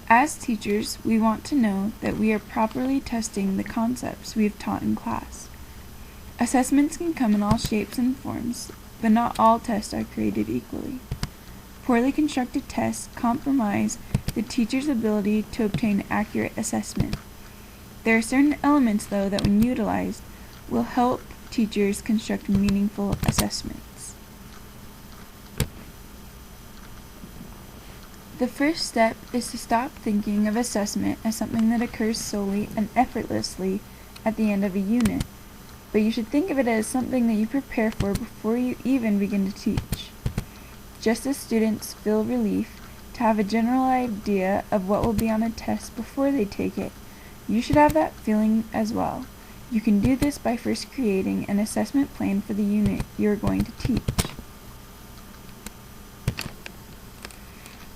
As teachers, we want to know that we are properly testing the concepts we have taught in class. Assessments can come in all shapes and forms, but not all tests are created equally. Poorly constructed tests compromise the teacher's ability to obtain accurate assessment. There are certain elements, though, that when utilized, will help teachers construct meaningful assessments. The first step is to stop thinking of assessment as something that occurs solely and effortlessly at the end of a unit, but you should think of it as something that you prepare for before you even begin to teach. Just as students feel relief to have a general idea of what will be on a test before they take it, you should have that feeling as well. You can do this by first creating an assessment plan for the unit you are going to teach.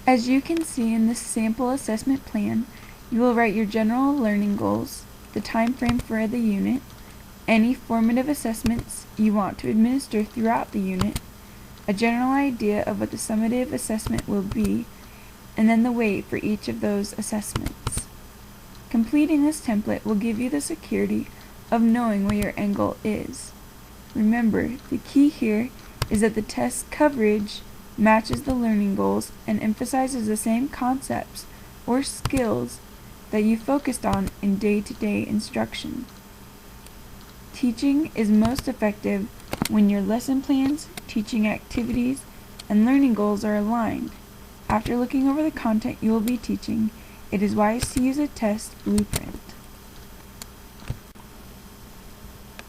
As you can see in this sample assessment plan, you will write your general learning goals, the time frame for the unit, any formative assessments you want to administer throughout the unit, a general idea of what the summative assessment will be, and then the weight for each of those assessments. Completing this template will give you the security of knowing what your end goal is. Remember, the key here is that the test coverage matches the learning goals and emphasizes the same concepts or skills that you focused on in day-to-day instruction. Teaching is most effective when your lesson plans, teaching activities, and learning goals are aligned. After looking over the content you will be teaching, it is wise to use a test blueprint.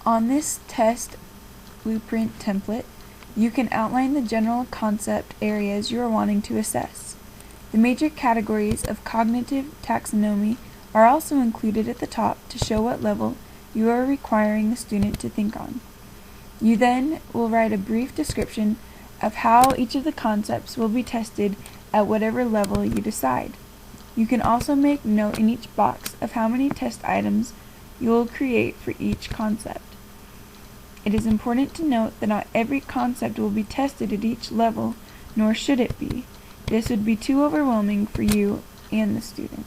On this test blueprint template, you can outline the general concept areas you are wanting to assess. The major categories of cognitive taxonomy are also included at the top to show what level you are requiring the student to think on. You then will write a brief description of how each of the concepts will be tested at whatever level you decide. You can also make note in each box of how many test items you will create for each concept. It is important to note that not every concept will be tested at each level, nor should it be. This would be too overwhelming for you and the student.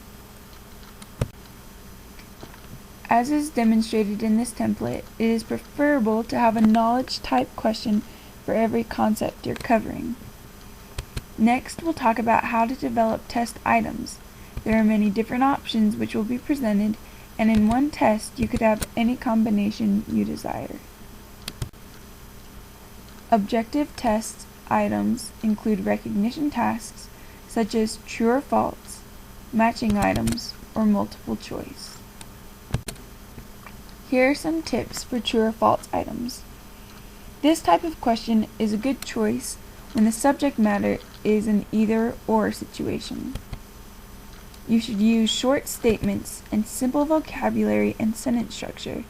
As is demonstrated in this template, it is preferable to have a knowledge type question for every concept you're covering. Next, we'll talk about how to develop test items. There are many different options which will be presented, and in one test you could have any combination you desire. Objective test items include recognition tasks such as true or false, matching items, or multiple choice. Here are some tips for true or false items. This type of question is a good choice when the subject matter is an either-or situation. You should use short statements and simple vocabulary and sentence structure.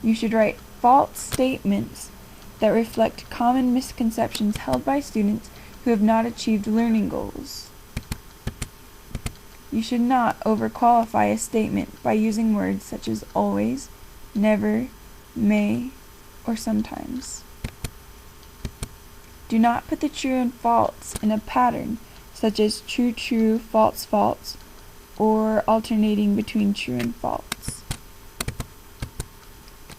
You should write false statements that reflect common misconceptions held by students who have not achieved learning goals. You should not overqualify a statement by using words such as always, never, may, or sometimes. Do not put the true and false in a pattern such as true, true, false, false, or alternating between true and false.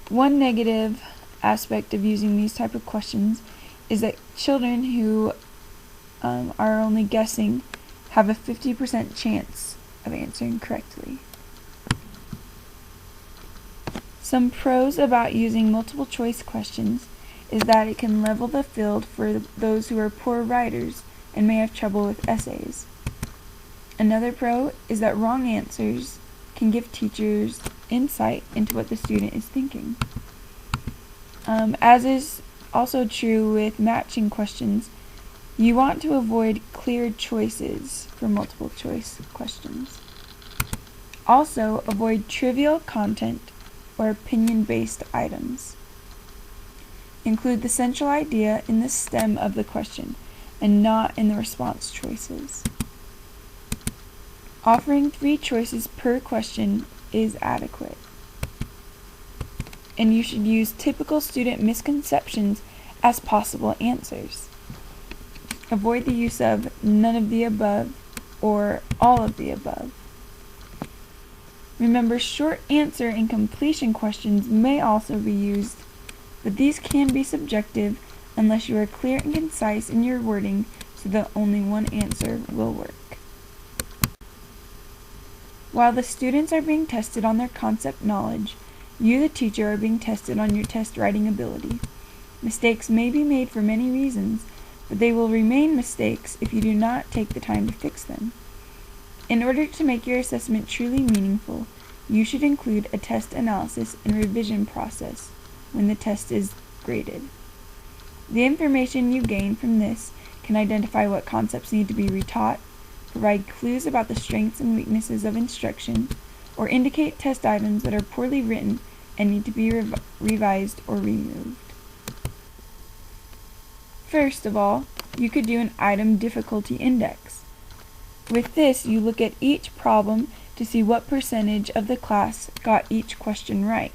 One negative aspect of using these type of questions is that children who are only guessing have a 50% chance of answering correctly. Some pros about using multiple choice questions is that it can level the field for those who are poor writers and may have trouble with essays. Another pro is that wrong answers can give teachers insight into what the student is thinking. As is also true with matching questions, you want to avoid clear choices for multiple choice questions. Also, avoid trivial content or opinion-based items. Include the central idea in the stem of the question and not in the response choices. Offering 3 choices per question is adequate. And you should use typical student misconceptions as possible answers. Avoid the use of none of the above or all of the above. Remember, short answer and completion questions may also be used, but these can be subjective unless you are clear and concise in your wording so that only one answer will work. While the students are being tested on their concept knowledge, you, the teacher, are being tested on your test writing ability. Mistakes may be made for many reasons, but they will remain mistakes if you do not take the time to fix them. In order to make your assessment truly meaningful, you should include a test analysis and revision process when the test is graded. The information you gain from this can identify what concepts need to be retaught, provide clues about the strengths and weaknesses of instruction, or indicate test items that are poorly written and need to be revised or removed. First of all, you could do an item difficulty index. With this, you look at each problem to see what percentage of the class got each question right.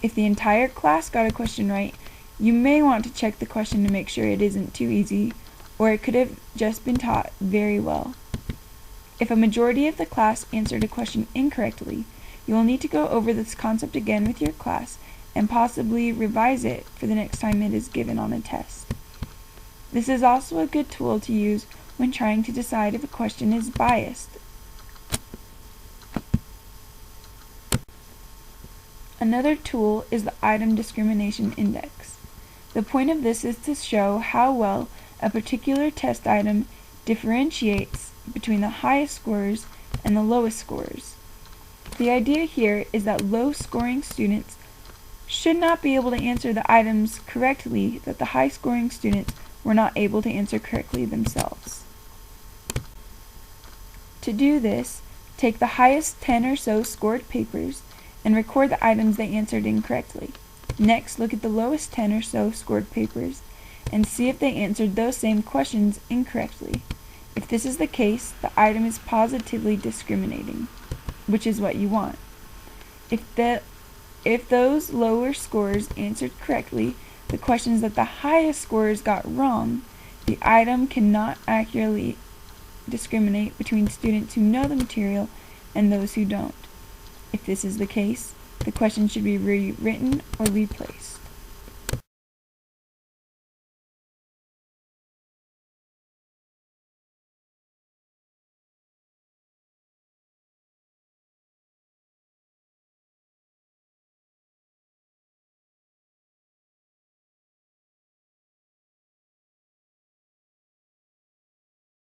If the entire class got a question right, you may want to check the question to make sure it isn't too easy, or it could have just been taught very well. If a majority of the class answered a question incorrectly, you will need to go over this concept again with your class and possibly revise it for the next time it is given on a test. This is also a good tool to use when trying to decide if a question is biased. Another tool is the item discrimination index. The point of this is to show how well a particular test item differentiates between the highest scorers and the lowest scorers. The idea here is that low-scoring students should not be able to answer the items correctly that the high-scoring students were not able to answer correctly themselves. To do this, take the highest 10 or so scored papers and record the items they answered incorrectly. Next, look at the lowest 10 or so scored papers and see if they answered those same questions incorrectly. If this is the case, the item is positively discriminating, which is what you want. If those lower scorers answered correctly the questions that the highest scorers got wrong, the item cannot accurately discriminate between students who know the material and those who don't. If this is the case, the question should be rewritten or replaced.